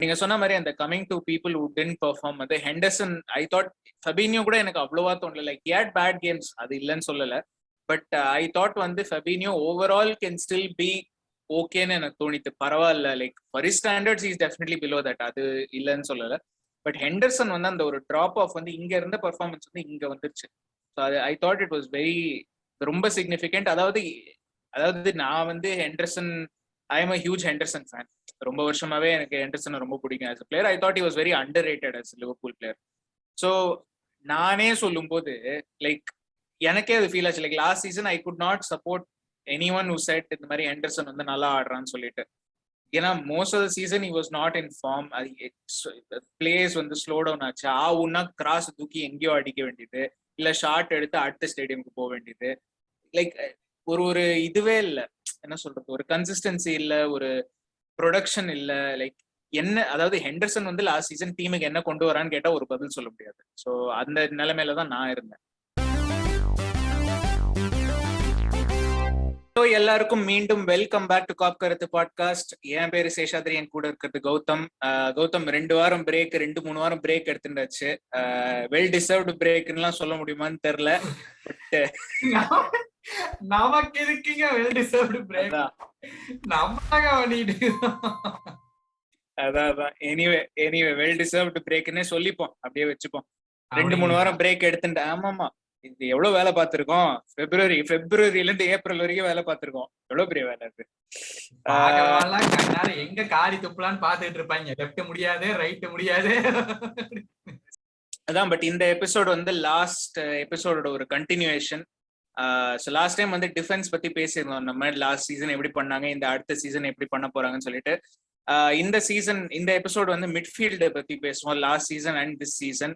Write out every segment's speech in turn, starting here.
நீங்க சொன்ன மாதிரி அந்த coming to people who didn't perform வந்து ஹெண்டர்சன் ஐ தாட் ஃபெபினியோ கூட எனக்கு அவ்வளவா தோணல. Like he had bad games, அது இல்லைன்னு சொல்லல. பட் ஐ தாட் வந்து ஃபெபினியோ ஓவரால் கேன் ஸ்டில் பி ஓகேன்னு எனக்கு தோணித்து. பரவாயில்ல, like for his standards is definitely below that, அது இல்லைன்னு சொல்லல. பட் ஹெண்டர்சன் வந்து அந்த ஒரு டிராப் ஆஃப் வந்து இங்க இருந்த பெர்ஃபார்மன்ஸ் வந்து இங்க வந்துருச்சு. ஸோ அது I thought it was very ரொம்ப சிக்னிஃபிகண்ட். அதாவது நான் வந்து Henderson, I am a huge Henderson fan. ரொம்ப வருஷமாவே எனக்கு ஹெண்டர்சன் ரொம்ப பிடிக்கும் as a player. I thought he was very under rated as Liverpool player. So நானே சொல்லும் போது லைக் எனக்கே அது ஃபீல் ஆச்சு. Like last season I could not support any one who said இந்த மாதிரி ஹெண்டர்சன் வந்து நல்லா ஆடுறான்னு சொல்லிட்டு. ஏன்னா most of the season he was not in form. Plays வந்து ஸ்லோ டவுன் ஆச்சு. ஒன்னா கிராஸ் தூக்கி எங்கேயோ அடிக்க வேண்டியது, இல்ல ஷார்ட் எடுத்து அடுத்த ஸ்டேடியமுக்கு போக வேண்டியது. லைக் ஒரு இதுவே இல்லை, என்ன சொல்றது, ஒரு கன்சிஸ்டன்சி இல்ல, ஒரு ப்ரொடக்ஷன் இல்ல. லைக் என்ன, அதாவது ஹெண்டர்சன் வந்து லாஸ்ட் சீசன் டீமுக்கு என்ன கொண்டு வரான்னு கேட்டா ஒரு பதில் சொல்ல முடியாது. ஸோ அந்த நிலைமையில தான் நான் இருந்தேன். எல்லாருக்கும் மீண்டும் வெல்கம் பேக் டு காப் கருத்து பாட்காஸ்ட். என் பேரு சேஷாத்ரி, என் கூட இருக்கிறது கௌதம். கௌதம் 2 வாரம் பிரேக், 2-3 வாரம் பிரேக் எடுத்துட்டாச்சு. வெல் டிசர்வ்டு பிரேக்லாம் சொல்ல முடியுமான்னு தெரியல. பட் நமக்கு இருக்கீங்க வெல் டிசர்வ்டு பிரேக், நம்மளாக பண்ணிட்டு. அதான் எனிவே வெல் டிசர்வ்டு பிரேக்னே சொல்லிப்போம், அப்படியே வச்சுப்போம். 2-3 வாரம் பிரேக் எடுத்துட்டு. ஆமாமா, இது எவ்வளவு வேலை பார்த்திருக்கோம். பிப்ரவரியில இருந்து ஏப்ரல் வரைக்கும் வேலை பார்த்திருக்கோம். எவ்வளவு பெரிய வேலை இருக்கு. எங்க காரி துப்பலான்னு பாத்துட்டு இருப்பாங்க. லெஃப்ட் முடியாது, ரைட் முடியாது. அதான். பட் இந்த எபிசோட் வந்து லாஸ்ட் எபிசோடோட ஒரு கண்டினியூவேஷன். லாஸ்ட் டைம் வந்து டிஃபென்ஸ் பத்தி பேசியிருந்தோம். நம்ம லாஸ்ட் சீசன் எப்படி பண்ணாங்க, இந்த அடுத்த சீசன் எப்படி பண்ண போறாங்கன்னு சொல்லிட்டு. இந்த எபிசோட் வந்து மிட்ஃபீல்டு பத்தி பேசுவோம், last season and this season.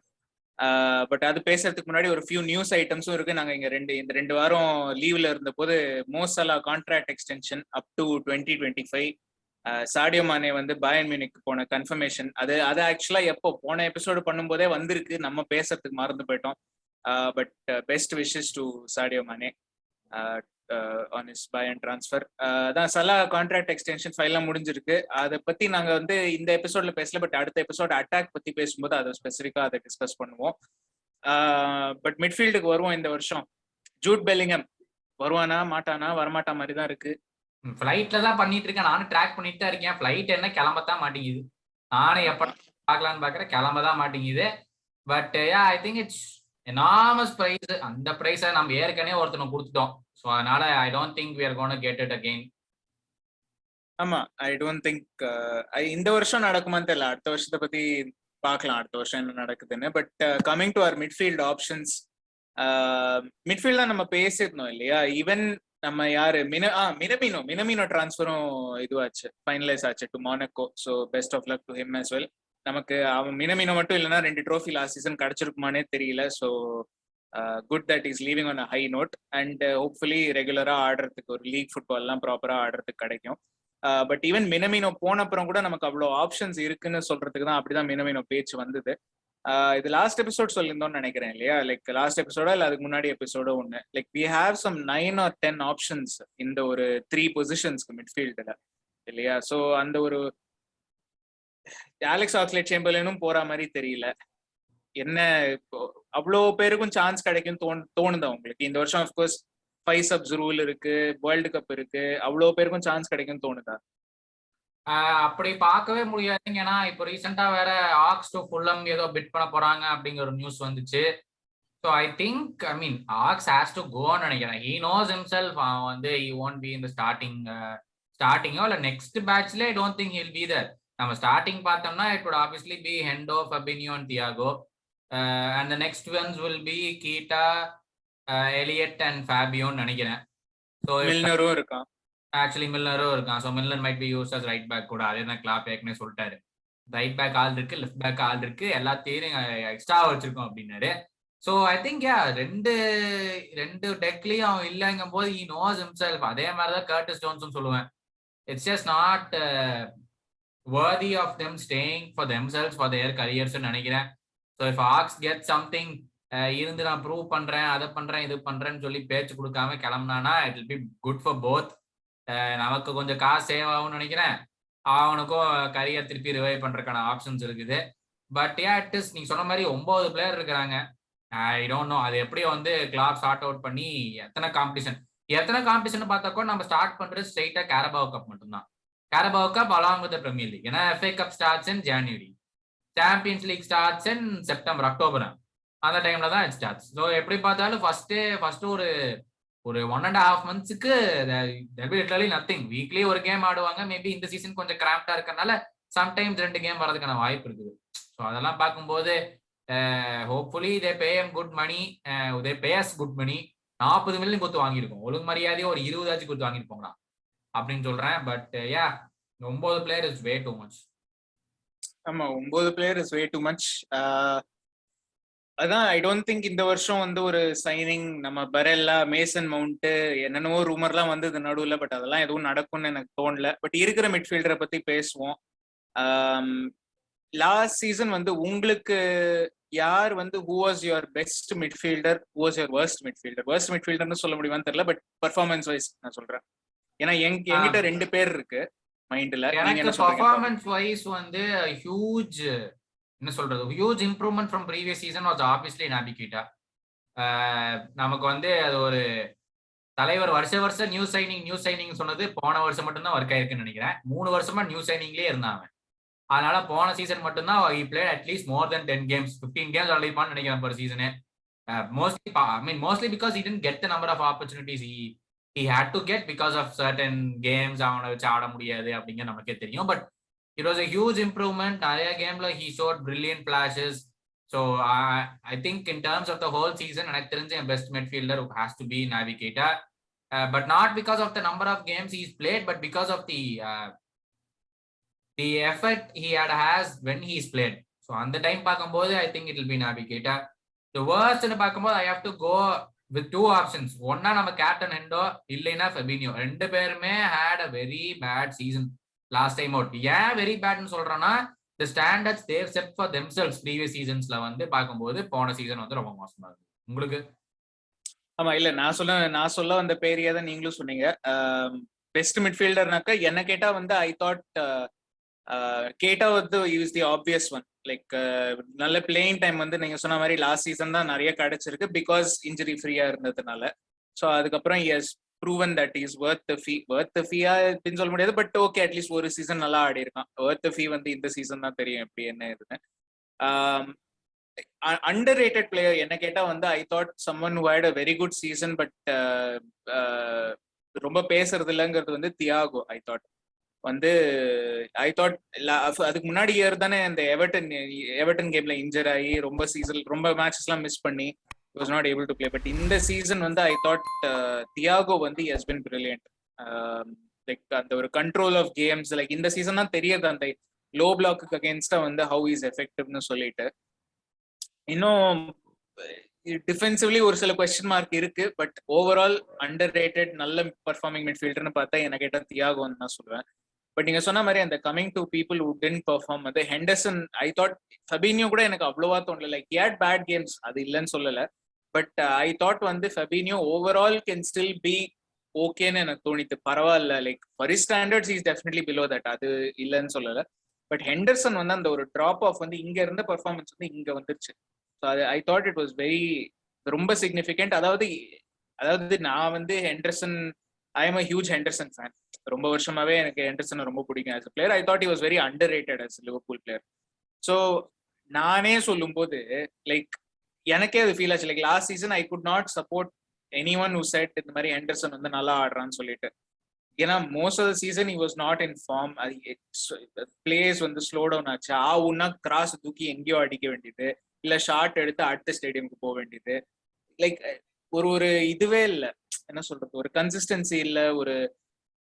But அது பேசுறதுக்கு முன்னாடி ஒரு ஃபியூ நியூஸ் ஐட்டம்ஸும் இருக்கு. நாங்க இங்க இந்த 2 வாரம் லீவ்ல இருந்த போது Mo Salah contract extension up to 2025. Sadio Mane வந்து பயர்ன் மியூனிக் போன கன்ஃபர்மேஷன். அது ஆக்சுவலா எப்போ போன எபிசோடு பண்ணும்போதே வந்திருக்கு, நம்ம பேசுறதுக்கு மறந்து போயிட்டோம். But best wishes to Sadio மானே ஆன் இஸ் பயர்ன் டிரான்ஸ்ஃபர். அதான் சலா கான்ட்ராக்ட் எக்ஸ்டென்ஷன் ஃபைல்லாம் முடிஞ்சிருக்கு. அதை பத்தி நாங்க வந்து இந்த எபிசோட்ல பேசல. பட் அடுத்த எபிசோட் அட்டாக் பத்தி பேசும்போது அதை ஸ்பெசிஃபிக்கா அதை டிஸ்கஸ் பண்ணுவோம். பட் மிட்ஃபீல்டுக்கு வருவோம். இந்த வருஷம் ஜூட் பெல்லிங்ஹாம் வருவானா மாட்டானா, வரமாட்டா மாதிரி தான் இருக்கு. ஃபிளைட்ல தான் பண்ணிட்டு இருக்கேன், நானும் ட்ராக் பண்ணிட்டு தான் இருக்கேன். ஃபிளைட் என்ன கிளம்பத்தான் மாட்டேங்குது. நானும் எப்ப பார்க்கலான்னு பாக்குறேன், கிளம்பதான் மாட்டேங்குது. But I think it's enormous price. அந்த பிரைஸை நம்ம ஏற்கனவே ஒருத்தனை கொடுத்துட்டோம். ஸோ அதனால I don't think we are gonna get it again. ஆமா, ஐ டோன்ட் திங்க் இந்த வருஷம் நடக்குமான்னு தெரியல. அடுத்த வருஷத்தை பத்தி பார்க்கலாம், அடுத்த வருஷம் என்ன நடக்குதுன்னு. But coming to our midfield options, midfield தான் நம்ம பேசியிருந்தோம் இல்லையா. ஈவன் நம்ம யாரு மினமினோ டிரான்ஸ்ஃபரும் இதுவாச்சு, ஃபைனலைஸ் ஆச்சு to Monaco. So best of luck to him as well. நமக்கு அவன் மினமினோ மட்டும் இல்லைன்னா 2 ட்ரோஃபி லாஸ்ட் சீசன் கிடைச்சிருக்குமானே தெரியல. So good that is leaving on a high note. And hopefully ரெகுலரா ஆடுறதுக்கு, ஒரு லீக் ஃபுட்பால்லாம் ப்ராப்பரா ஆடுறதுக்கு கிடைக்கும். பட் ஈவன் மினமினோ போன அப்புறம் கூட நமக்கு அவ்வளோ ஆப்ஷன்ஸ் இருக்குன்னு சொல்றதுக்கு தான் அப்படிதான் மினமினோ பேச்சு வந்தது. இது லாஸ்ட் எபிசோட் சொல்லியிருந்தோம்னு நினைக்கிறேன் இல்லையா. லைக் லாஸ்ட் எபிசோடா இல்லை அதுக்கு முன்னாடி எபிசோடோ ஒன்று. Like we have some 9 or 10 options இந்த ஒரு 3 பொசிஷன்ஸ்க்கு மிட்ஃபீல்டுல இல்லையா. ஸோ அந்த ஒரு அலெக்ஸ் ஆக்ஸ்லேட்-சேம்பர்லேனும் போற மாதிரி தெரியல. என்ன இப்போ அவ்வளோ பேருக்கும் சான்ஸ் கிடைக்கும் தோணுதா உங்களுக்கு? இந்த வருஷம் அஃப்கோர்ஸ் 5 சப்ஸ் ரூல் இருக்கு, வேர்ல்டு கப் இருக்கு, அவ்வளோ பேருக்கும் சான்ஸ் கிடைக்கும் தோணுதா? அப்படி பார்க்கவே முடியாதுங்க. ஏன்னா இப்போ ரீசெண்டா வேற ஆக்ஸ் டு ஃபுல்லம் ஏதோ பிட் பண்ண போறாங்க அப்படிங்கிற ஒரு நியூஸ் வந்துச்சு. So I think Ox has to கோன்னு நினைக்கிறேன். He knows himself. அவன் வந்து ஹி ஒன்ட் பி இந்த ஸ்டார்டிங்கோ இல்லை நெக்ஸ்ட் பேட்ச்ல I don't think he'll be there. நம்ம ஸ்டார்டிங் பார்த்தோம்னா it would obviously be Hendo, Fabinho and Thiago. And the next ones will be Keita, Elliott and ஃபேபியோன்னு நினைக்கிறேன். ஸோ மில்னரும் இருக்கான், ஆக்சுவலி மில்லரும் இருக்கான். So Miller might be used as right back கூட. அதே தான் கிளாப் ஏற்கனவே சொல்லிட்டாரு. ரைட் பேக் ஆள் இருக்கு, லெஃப்ட் பேக் ஆள் இருக்கு, எல்லாத்தையும் எக்ஸ்ட்ரா வச்சிருக்கோம் அப்படின்னாரு. ஸோ ஐ திங்க் ரெண்டு டெக்லயும் அவன் இல்லைங்கும் போது ஹி நோஸ் ஹிம்செல்ஃப். அதே மாதிரி தான் கர்டிஸ் ஜோன்ஸும் சொல்லுவேன். It's just not worthy of them staying for themselves for their careers நினைக்கிறேன். So if Ox get something இருந்து நான் ப்ரூவ் பண்றேன், அதை பண்றேன், இது பண்றேன்னு சொல்லி பேச்சு கொடுக்காம கிளம்புனானா it will be good for both. நமக்கு கொஞ்சம் காசு சேவ் ஆகும்னு நினைக்கிறேன். அவனுக்கும் கரியர் திருப்பி ரிவைவ் பண்றதுக்கான ஆப்ஷன்ஸ் இருக்குது. பட் இட் இஸ் நீங்க சொன்ன மாதிரி 9 பிளேயர் இருக்கிறாங்க. ஐ டோன்ட் நோ அது எப்படி வந்து கிளாப் ஸ்டார்ட் அவுட் பண்ணி எத்தனை காம்படிஷன் பார்த்தாக்கோ நம்ம ஸ்டார்ட் பண்றது ஸ்ட்ரெயிட்டா கேரபாவ் கப் மட்டும்தான். Carabao Cup along with Premier League. ஏன்னா FA cup starts in January, Champions League starts in September, October. அந்த டைம்ல தான் இட் ஸ்டார்ட்ஸ். ஸோ எப்படி பார்த்தாலும் ஃபர்ஸ்ட் ஒரு 1.5 monthsக்கு லிட்டரலி நத்திங். வீக்லி ஒரு கேம் ஆடுவாங்க. மேபி இந்த சீசன் கொஞ்சம் கிராம்ப்டா இருக்கறனால சம்டைம்ஸ் 2 கேம் வரதுக்கான வாய்ப்பு இருக்குது. ஸோ அதெல்லாம் பார்க்கும்போது hopefully they pay them good money, they pay us good money. 40 million கொடுத்து வாங்கியிருக்கோம். ஒழுங்கு மரியாதையோ ஒரு 20 கொடுத்து வாங்கியிருப்போங்களா அப்படின்னு சொல்றேன். But 9 player is way too much. ஆமா, 9 player is way too much. அதான் ஐ டோன்ட் திங்க் இந்த வருஷம் வந்து ஒரு சைனிங் நம்ம பரெல்லா, மேசன் மவுண்ட், என்னென்னவோ ரூமர்லாம் வந்தது நடுவில். பட் அதெல்லாம் எதுவும் நடக்கும்னு எனக்கு தோணல. பட் இருக்கிற மிட்ஃபீல்டரை பத்தி பேசுவோம். லாஸ்ட் சீசன் வந்து உங்களுக்கு யார் வந்து who was your best midfielder, who was your worst midfielder? Worst மிட்ஃபீல்டர்னு சொல்ல முடியுமான்னு தெரியல, பட் பர்ஃபார்மன்ஸ் வைஸ் நான் சொல்றேன். ஏன்னா என்கிட்ட 2 பேர் இருக்கு மைண்ட்ல. எனக்கு பர்ஃபார்மன்ஸ் வைஸ் வந்து huge improvement from previous season was obviously நாபி கீட்டா. நமக்கு வந்து அது ஒரு தலைவர் வருஷம் நியூ சைனிங் சொன்னது போன வருஷம் மட்டும்தான் ஒர்க் ஆயிருக்குன்னு நினைக்கிறேன். 3 வருஷமா நியூ சைனிங்லேயே இருந்தாங்க. அதனால போன சீசன் மட்டும்தான் he played at least more than 10 games, 15 games விளையாடிப்பான்னு நினைக்கிறேன் per season. Mostly because he didn't get the number of opportunities he had to get because of certain games அவனை வச்சு ஆட முடியாது அப்படிங்க நமக்கே தெரியும். But it was a huge improvement. நிறைய கேம்ல he showed brilliant flashes. So I think in terms of the whole season எனக்கு தெரிஞ்ச best midfielder has to be Naby Keita, but not because of the number of games he's played, but because of the effort he has when he's played. So அந்த time பார்க்கும்போது I think it will be Naby Keita. The worst ன்னு பார்க்கும்போது I have to go with 2 options. ஒன்னா நம்ம captain Hendo, இல்லைன்னா ஃபெபினியோ. 2 பேருமே had a very bad season last time out. ஏன் very பேட்னு சொல்றேன்னா the standards they've set for themselves previous seasonsல வந்து பார்க்கும்போது போன சீசன் வந்து ரொம்ப மோசமா இருக்கு. உங்களுக்கு? ஆமா, இல்ல நான் சொல்ல வந்த பேரையே தான் நீங்களும் சொன்னீங்க. பெஸ்ட் மிட்ஃபீல்டர்னாக்க என்ன கேட்டா வந்து ஐ தாட் கேட்டா வந்து use the obvious one. Like நல்ல பிளேயிங் டைம் வந்து நீங்க சொன்ன மாதிரி லாஸ்ட் சீசன் தான் நிறைய கிடைச்சிருக்கு பிகாஸ் இன்ஜுரி ஃப்ரீயா இருந்ததுனால. ஸோ அதுக்கப்புறம் has proven that is worth the ஃபீயா அப்படின்னு சொல்ல முடியாது. பட் ஓகே, அட்லீஸ்ட் ஒரு சீசன் நல்லா ஆடி இருக்கான். வர்த் த ஃபீ வந்து இந்த சீசன் தான் தெரியும் எப்படி என்ன இதுன்னு. அண்டர் ரேட்டட் பிளேயர் என்ன கேட்டா வந்து I thought someone who had a very good season but ரொம்ப பேசுறது இல்லைங்கிறது வந்து தியாகோ. ஐ தாட் அதுக்கு முன்னாடி இயர் தானே இந்த எவர்டன் கேம்ல இன்ஜர் ஆகி ரொம்ப மேட்சஸ் எல்லாம் மிஸ் பண்ணி was not able to play. But இந்த சீசன் வந்து ஐ தாட் தியாகோ வந்து has been brilliant. லைக் அந்த ஒரு கண்ட்ரோல் ஆஃப் கேம்ஸ், லைக் இந்த சீசன் தான் தெரியுது அந்த லோ பிளாக்கு அகேன்ஸ்டா வந்து ஹவு இஸ் எஃபெக்டிவ்னு சொல்லிட்டு. இன்னும் டிஃபென்சிவ்லி ஒரு சில கொஸ்டின் மார்க் இருக்கு. பட் ஓவரால் அண்டர் ரேட்டட் நல்ல பர்ஃபார்மிங் மிட்ஃபீல்டர்னு பார்த்தா என்ன கேட்டா தியாகோன்னு நான் சொல்லுவேன். பட் நீங்க சொன்ன மாதிரி அந்த coming to people who didn't perform, அது ஹெண்டர்சன். ஐ தாட் ஃபெபினியோ கூட எனக்கு அவ்வளவா தோணல. Like he had bad games, அது இல்லைன்னு சொல்லல. பட் ஐ தாட் வந்து ஃபெபினியோ ஓவரால் கேன் ஸ்டில் பி ஓகேன்னு எனக்கு தோணித்து. பரவாயில்ல, like for his standards is definitely below that, அது இல்லைன்னு சொல்லல. பட் ஹெண்டர்சன் வந்து அந்த ஒரு டிராப் ஆஃப் வந்து இங்க இருந்த பர்ஃபார்மன்ஸ் வந்து இங்க வந்துருச்சு. ஸோ அது ஐ தாட் இட் வாஸ் ரொம்ப சிக்னிஃபிகண்ட். அதாவது நான் வந்து Henderson, I am a huge Henderson fan. ரொம்ப வருஷமாவே எனக்கு ஹெண்டர்சன் ரொம்ப பிடிக்கும் as a player. I thought he was very underrated as a Liverpool player. So நானே சொல்லும்போது லைக் எனக்கே அது ஃபீல் ஆச்சு. Like last season I could not support anyone who said இந்த மாதிரி ஹெண்டர்சன் வந்து நல்லா ஆடுறான்னு சொல்லிட்டு. ஏன்னா most of the season he was not in form. Plays வந்து ஸ்லோ டவுன் ஆச்சு. ஆவுன்னா கிராஸ் தூக்கி எங்கேயோ அடிக்க வேண்டியது, இல்ல ஷார்ட் எடுத்து அடுத்த ஸ்டேடியமுக்கு போக வேண்டியது. லைக் ஒரு இதுவே இல்லை, என்ன சொல்றது, ஒரு கன்சிஸ்டன்சி இல்ல, ஒரு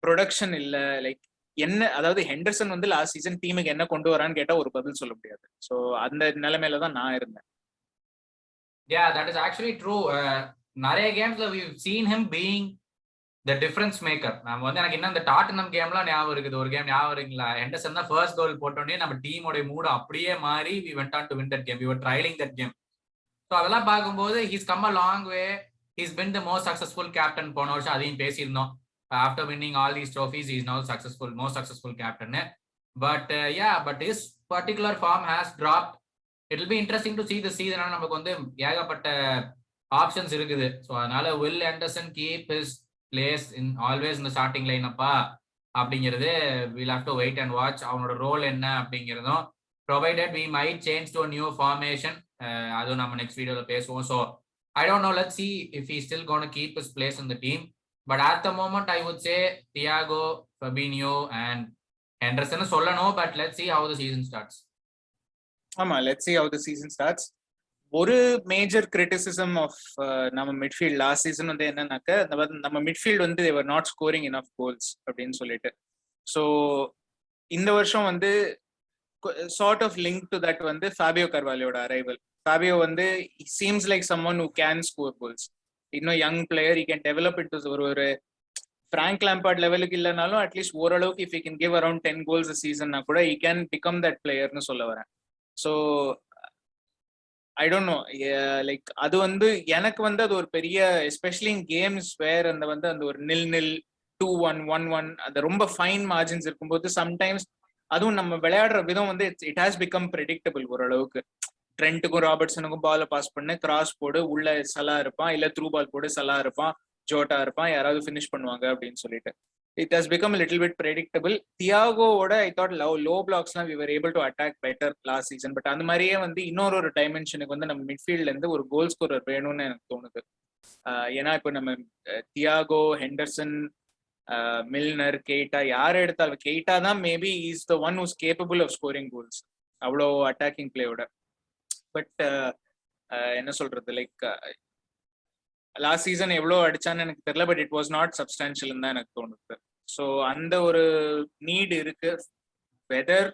ப்ரொடக்ஷன் இல்ல. லைக் என்ன, அதாவது ஹெண்டர்சன் வந்து லாஸ்ட் சீசன் டீமுக்கு என்ன கொண்டு வரான்னு கேட்டா ஒரு பதில் சொல்ல முடியாது. ஸோ அந்த நிலைமையில தான் நான் இருந்தேன். Yeah, that is actually true. நிறைய கேம்ஸ்ல we've seen him being the difference maker. நம்ம வந்து எனக்கு இன்னும் அந்த டாட்டனம் கேம்லாம் ஞாபகம் இருக்குது. ஒரு கேம் ஞாபகம் இருக்குங்களா? ஹெண்டர்சன் தான் ஃபர்ஸ்ட் கோல் போட்டோடனே நம்ம டீமோட மூடு அப்படியே மாறி we went on to win that game. We were trailing that game. So அதெல்லாம் பார்க்கும்போது he's come a long way. He's been the most successful captain. போன வருஷம் அதையும் பேசியிருந்தோம். After winning all these trophies, he is now most successful captain. But but his particular form has dropped. It will be interesting to see the season. நமக்கு வந்து ஏகப்பட்ட options இருக்குது. So அதனால will Anderson keep his place in always in the starting lineup-ஆ அப்படிங்கிறது we'll have to wait and watch. அவனோட role என்ன அப்படிங்கிறதும் provided we might change to a new formation. அதுவும் நம்ம நெக்ஸ்ட் வீடியோல பேசுவோம். So I don't know. Let's see if he's still going to keep his place in the team. But at the moment, I would say Thiago, Fabinho, and Henderson சொல்லணும். But let's see how the season starts. ஆமா, let's see how the season starts. ஒரு major criticism of நம்ம midfield last season வந்து என்னன்னாக்க நம்ம midfield வந்து they were not scoring enough goals அப்படின்னு சொல்லிட்டு. ஸோ இந்த வருஷம் வந்து sort of link to that வந்து ஃபேபியோ கர்வாலியோட அரைவல். ஃபேபியோ வந்து seems like someone who can score goals. இன்னும் young player, he can develop into ஒரு ஃப்ராங்க் லாம்பார்ட் லெவலுக்கு இல்லைனாலும் அட்லீஸ்ட் ஓரளவுக்கு if you can give around 10 goals a சீசன்னா கூட ஈ கேன் பிகம் தட் பிளேயர்னு சொல்ல வரேன். So I don't know, like அது வந்து எனக்கு வந்து அது ஒரு பெரிய, எஸ்பெஷலி இன் கேம்ஸ் வேர் அந்த வந்து அந்த ஒரு 0-0 2-1 1-1 அந்த ரொம்ப ஃபைன் மார்ஜின்ஸ் இருக்கும்போது சம்டைம்ஸ் அதுவும் நம்ம விளையாடுற விதம் வந்து இட் ஹாஸ் பிகம் ப்ரெடிக்டபிள் ஓரளவுக்கு. ட்ரெண்ட்டுக்கும் ராபர்ட்ஸனுக்கும் பாலை பாஸ் பண்ணு, கிராஸ் போடு, உள்ள சலா இருப்பான், இல்ல த்ரூ பால் போடு, சலா இருப்பான், ஜோட்டா இருப்பான், யாராவது ஃபினிஷ் பண்ணுவாங்க அப்படின்னு சொல்லிட்டு it has become little bit predictable. தியாகோவோட ஐ தாட் லோ பிளாக்ஸ்லாம் we were able to attack better last season. But அந்த மாதிரியே வந்து இன்னொரு டைமென்ஷனுக்கு வந்து நம்ம மிட்ஃபீல்ட்ல இருந்து ஒரு கோல் ஸ்கோரர் வேணும்னு எனக்கு தோணுது. ஏன்னா இப்போ நம்ம தியாகோ, ஹெண்டர்சன், மில்னர், கெய்டா யார் எடுத்தாலும், கெய்டா தான் maybe is the one who's capable of scoring goals அவ்வளோ அட்டாக்கிங் பிளேயோட. பட் என்ன சொல்றது, லைக் லாஸ்ட் சீசன் எவ்வளோ அடிச்சான்னு எனக்கு தெரியல, but it was not substantial தான் எனக்கு தோணுது. ஸோ அந்த ஒரு நீட் இருக்கு. வெதர்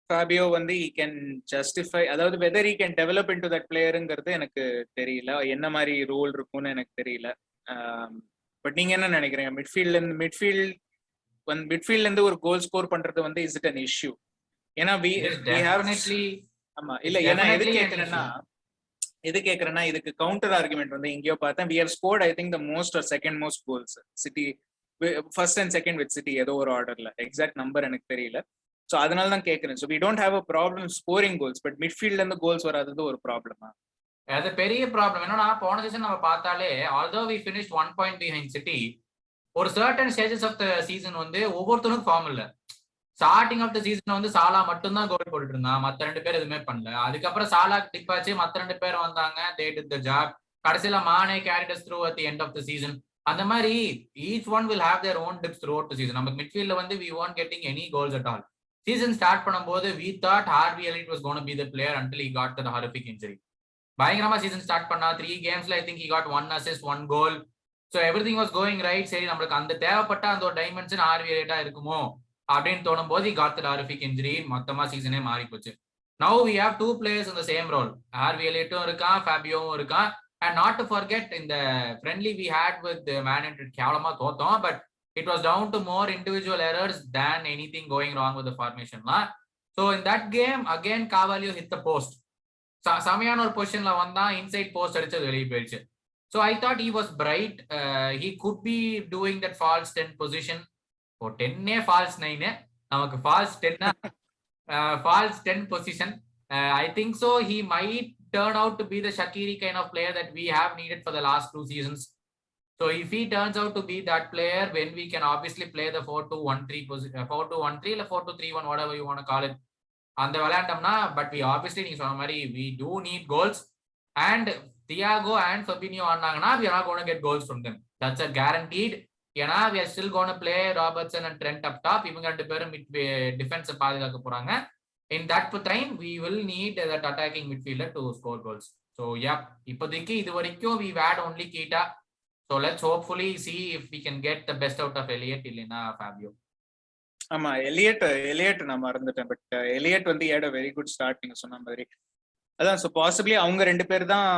ஃபேபியோ வந்து ஈ கேன் ஜஸ்டிஃபை, அதாவது whether he can develop into that பிளேயருங்கிறது எனக்கு தெரியல, என்ன மாதிரி ரோல் இருக்கும்னு எனக்கு தெரியல. பட் நீங்க என்ன நினைக்கிறீங்க, மிட்ஃபீல்ட்ல இருந்து ஒரு கோல் ஸ்கோர் பண்றது வந்து இஸ் இட் அன் இஷ்யூ? ஏன்னா ஆமா இல்ல, ஏன்னா எது கேக்குறேன்னா இதுக்கு கவுண்டர் ஆர்குமெண்ட் வந்து எங்கேயோ பார்த்தேன். we have scored I think the most or second most goals. City first and second with city, ஏதோ ஒரு ஆர்டர்ல, எக்ஸாக்ட் நம்பர் எனக்கு தெரியல. ஸோ அதனால தான் கேட்குறேன். So we don't have a problem scoring goals, but மிட்ஃபீல்ட்ல இருந்து கோல்ஸ் வராதது ஒரு ப்ராப்ளமா? அது பெரிய ப்ராப்ளம். என்னன்னா போன சீசன் நம்ம பார்த்தாலே although we finished 1 point behind City, ஒரு certain stages of the season வந்து ஒவ்வொருத்தனுக்கும் ஃபார்ம் இல்ல. ஸ்டார்டிங் ஆஃப் த சீசன் வந்து சாலா மட்டும் தான் கோல் போட்டுட்டு இருந்தான், மத்த 2 பேர் எதுவுமே பண்ணல. அதுக்கப்புறம் சாலா டிப் ஆச்சு, மத்த 2 பேர் வந்தாங்க, they did the job. கடைசியில மானே carried us through at the end of the season. அந்த மாதிரி each one will have their own dips throughout the season. நம்ம மிட்ஃபீல்ட்ல வந்து we weren't getting any goals at all. Season start பண்ணும்போது we thought Harvey Elliott was going to be the player until he got that horrific injury. பயங்கரமா season start பண்ணா 3 games I think he got 1 assist 1 goal. So everything was going right. சரி, நம்மளுக்கு அந்த தேவைப்பட்ட அந்த ஒரு dimension Harvey Elliott இருக்குமோ அப்படின்னு தோணும் போது got that horrific injury. மொத்தமா சீசனே மாறி போச்சு. Now we have 2 players in the same role. Harvey Elliottடும் இருக்கான், ஃபேபியோவும் இருக்கான். And not to forget, in the friendly we had with the Man United கேவலமா தோத்தோம், but it was down to more individual errors than anything going wrong with the formation. So in that game again Carvalho hit the post. சமையான ஒரு பொசிஷன்ல வந்தா inside post அடிச்சது வெளியே போயிடுச்சு. So I thought he was bright. He could be doing that false 10 position. Oh, 10 false 9 நமக்கு false 10 false 10 position. I think so he might turn out to be the Shaqiri kind of player that we have needed for the last 2 seasons. So if he turns out to be that player, when we can obviously play the 4-2-1-3 4-2-1-3 or 4-2-3-1, whatever you want to call it, அந்த விளையாண்டோம்னா, but we obviously நீங்க சொன்ன மாதிரி we do need goals, and Thiago and Fabinho ஆனாங்கன்னா we are not going to get goals from them. That's a guaranteed. ஏன்னா we are still going to play Robertson and Trent up top. இவங்க 2 பேரும் defence பாதுகாக்க போறாங்க. In that time we will need that attacking midfielder to score goals. So yeah, இப்போதைக்கு இது வரைக்கும் we had only Keita. So let's hopefully see if we can get the best out of Elliott இல்லைன்னா Fabio. ஆமா, Eliot நான் மறந்துட்டேன். But Eliot வந்து had a very good start நீங்க சொன்ன மாதிரி. அதான், ஸோ பாசிபிளி அவங்க 2 பேர் தான்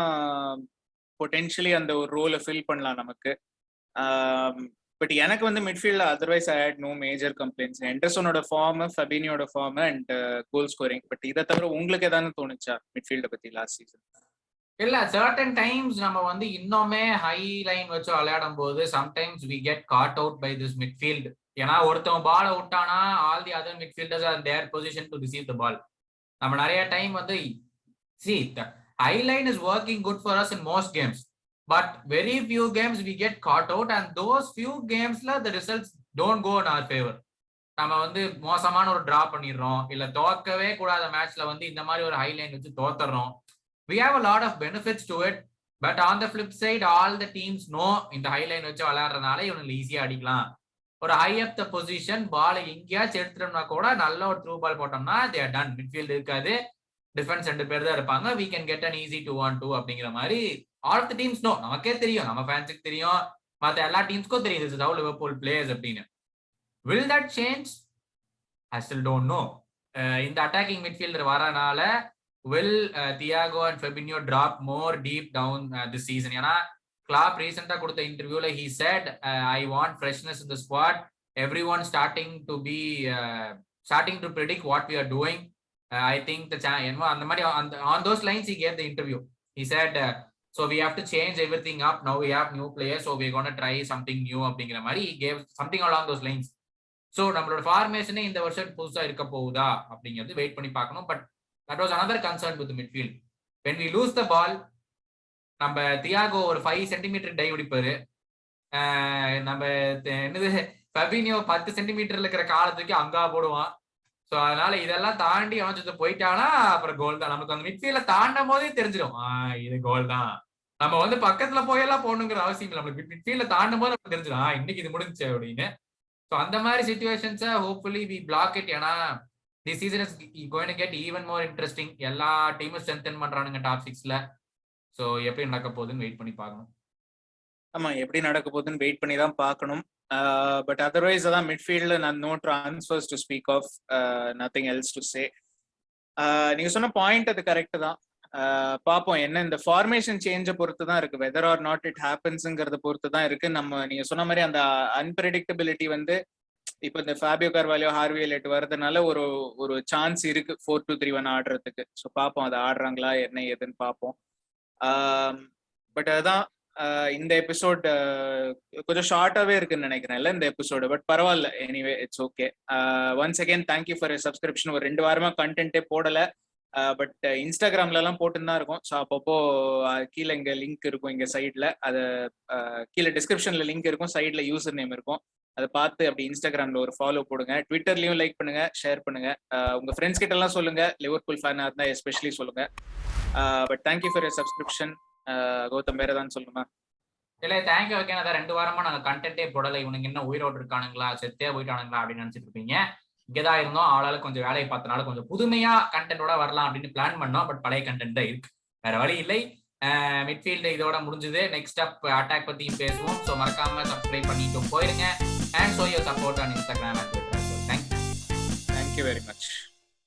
பொட்டென்ஷியலி அந்த ஒரு ரோலை ஃபில் பண்ணலாம் நமக்கு. பட் எனக்கு வந்து மிட்ஃபீல்ட்ல otherwise I had no major complaints. ஹெண்டர்சனோட ஃபார்ம், ஃபபினியோட form and goal scoring. But இதை தவிர உங்களுக்கு ஏதாவது தோணுச்சா மிட்ஃபீல்டை பத்தி லாஸ்ட் சீசன்? இல்ல சர்டன் டைம்ஸ் நம்ம வந்து இன்னுமே ஹை லைன் வச்சு விளையாடும் போது sometimes we get caught out by this midfield. ஏன்னா ஒருத்தவன் பால விட்டானா all the other midfielders are their position to receive the ball. நம்ம நிறைய டைம் வந்து see the high line is working good for us in most games, but very few games we get caught out, and those few games la the results don't go in our favor. நம்ம வந்து மோசமான ஒரு draw பண்ணிடுறோம், இல்ல தோக்கவே கூடாத மேட்ச்ல வந்து இந்த மாதிரி ஒரு ஹை லைன் வச்சு தோத்துறோம். We have a lot of benefits to it, but on the flip side all the teams know இந்த ஹை லைன் வச்சு விளையாடுறதுனால இவனுக்கு ஈஸியா அடிக்கலாம். ஒரு ஹை அப் த பொசிஷன் பால் எங்கேயாச்சும் எடுத்துட்டோம்னா கூட நல்ல ஒரு த்ரூ பால் போட்டோம்னா they are done. மிட்ஃபீல்டு இருக்காது, டிஃபென்ஸ் 2 பேர் தான் இருப்பாங்க, we can get an easy 2-on-2 அப்படிங்கிற மாதிரி all of the teams know. நமக்கே தெரியும், நம்ம ஃபேன்ஸுக்கு தெரியும், மற்ற எல்லா டீம்ஸ்க்கும் தெரியும் this is how Liverpool plays அப்படின்னு. Will that change? I still don't know. இந்த அட்டாக்கிங் மிட்ஃபீல்டர் வரனால will Thiago and Fabinho drop more deep down this season? ஏன்னா கிளாப் ரீசெண்டா கொடுத்த இன்டர்வியூல he said I want freshness in the squad, everyone starting to predict what we are doing. I think அந்த மாதிரி on those lines he gave the interview. He said so we have to change everything up, now we have new players, so we're going to try something new அப்படிங்கிற மாதிரி he gave something along those lines. So நம்மளோட ஃபார்மேஷனே இந்த வருஷம் புதுசா இருக்க போகுதா அப்படிங்கிறது wait பண்ணி பார்க்கணும். But that was another concern with the midfield. When we lose the ball, நம்ம தியாகோ ஒரு 5 சென்டிமீட்டர் டை அடிப்பாரு, நம்ம என்னது ஃபபினியோ 10 சென்டிமீட்டர்ல இருக்கிற காலத்துக்கு அங்கா போடுவான். ஸோ அதனால இதெல்லாம் தாண்டி அவன் போயிட்டானா அப்புறம் கோல் தான். நமக்கு அந்த மிட்ஃபீல்ட தாண்டும் போதே தெரிஞ்சிடும் இது கோல் தான். நம்ம வந்து பக்கத்துல போயெல்லாம் போகணுங்கிற அவசியம் இல்லை, நம்மளுக்கு மிட்ஃபீல்ட தாண்டும் போது நமக்கு தெரிஞ்சிடும் இன்னைக்கு இது முடிஞ்சு அப்படின்னு. ஸோ அந்த மாதிரி சிச்சுவேஷன்ஸை ஹோப்ஃபுல்லி வி பிளாக் இட். ஏன்னா this season is going to get even more interesting. எல்லா டீமும் ஸ்ட்ரென்தன் பண்றானுங்க டாப் 6ல. சோ எப்படி நடக்க போகுதுன்னு வெயிட் பண்ணி பார்க்கணும். ஆமா, எப்படி நடக்க போகுதுன்னு வெயிட் பண்ணி தான் பார்க்கணும். பட் அதர்வைஸ் அதான் மிட்ஃபீல்ட்ல நான் no transfers to speak of, nothing else to say. நீங்க சொன்ன பாயிண்ட் அது கரெக்ட் தான். பார்ப்போம் என்ன இந்த ஃபார்மேஷன் சேஞ்சை பொறுத்து தான் இருக்கு, வெதர் ஆர் நாட் இட் ஹேப்பன்ஸுங்கிறத பொறுத்து தான் இருக்கு. நம்ம நீங்க சொன்ன மாதிரி அந்த அன்பிரடிக்டபிலிட்டி வந்து இப்ப இந்த ஃபேபியோ கார்வாலியோ ஹார்வி எலியட் வரதுனால ஒரு சான்ஸ் இருக்கு 4-2-3-1 ஆடுறதுக்கு. ஸோ பார்ப்போம் அதை ஆடுறாங்களா என்ன ஏதுன்னு பார்ப்போம். பட் அதான் இந்த எபிசோட் கொஞ்சம் ஷார்ட்டாவே இருக்குன்னு நினைக்கிறேன் இல்ல இந்த எபிசோடு. பட் பரவாயில்ல, anyway it's okay. Once again thank you for subscription. ஒரு 2 வாரமா கண்டென்ட்டே போடல, பட் இன்ஸ்டாகிராம்ல எல்லாம் போட்டுன்னு தான் இருக்கும். ஸோ அப்பப்போ கீழே இங்க லிங்க் இருக்கும், இங்க சைட்ல அதை கீழே டிஸ்கிரிப்ஷன்ல லிங்க் இருக்கும், சைட்ல யூசர் நேம் இருக்கும், அதை பார்த்து அப்படி இன்ஸ்டாகிராம்ல ஒரு ஃபாலோ போடுங்க. ட்விட்டர்லயும் லைக் பண்ணுங்க, ஷேர் பண்ணுங்க, உங்க ஃப்ரெண்ட்ஸ் கிட்ட எல்லாம் சொல்லுங்க, லிவர்பூல் ஃபேனா இருந்தா எஸ்பெஷலி சொல்லுங்க. But thank you for subscription. Gautham வேற ஏதாவது சொல்லுமா? இல்ல தேங்க்யூ. ஓகே, நான் 2 வாரமா நாங்க கண்டென்ட்டே போடல, இவனுக்கு என்ன உயிரோடு இருக்கானுங்களா செத்தே போயிட்டானுங்களா அப்படின்னு நினைச்சிட்டு இருப்பீங்க. இங்கதான் இருந்தோம், ஆளால கொஞ்சம் வேலையை பார்த்தனால கொஞ்சம் புதுமையா கண்டென்ட்டோட வரலாம் அப்படின்னு பிளான் பண்ணோம். பட் பழைய கண்டென்ட் தான் இருக்கு, வேற வழி இல்லை. மிட்ஃபீல்டு இதோட முடிஞ்சது. நெக்ஸ்ட் அப் அட்டாக் பத்தியும் பேசுவோம். ஸோ மறக்காம சப்ஸ்கிரைப் பண்ணிட்டு போயிருங்க and show your support on Instagram and Twitter. So thank you very much.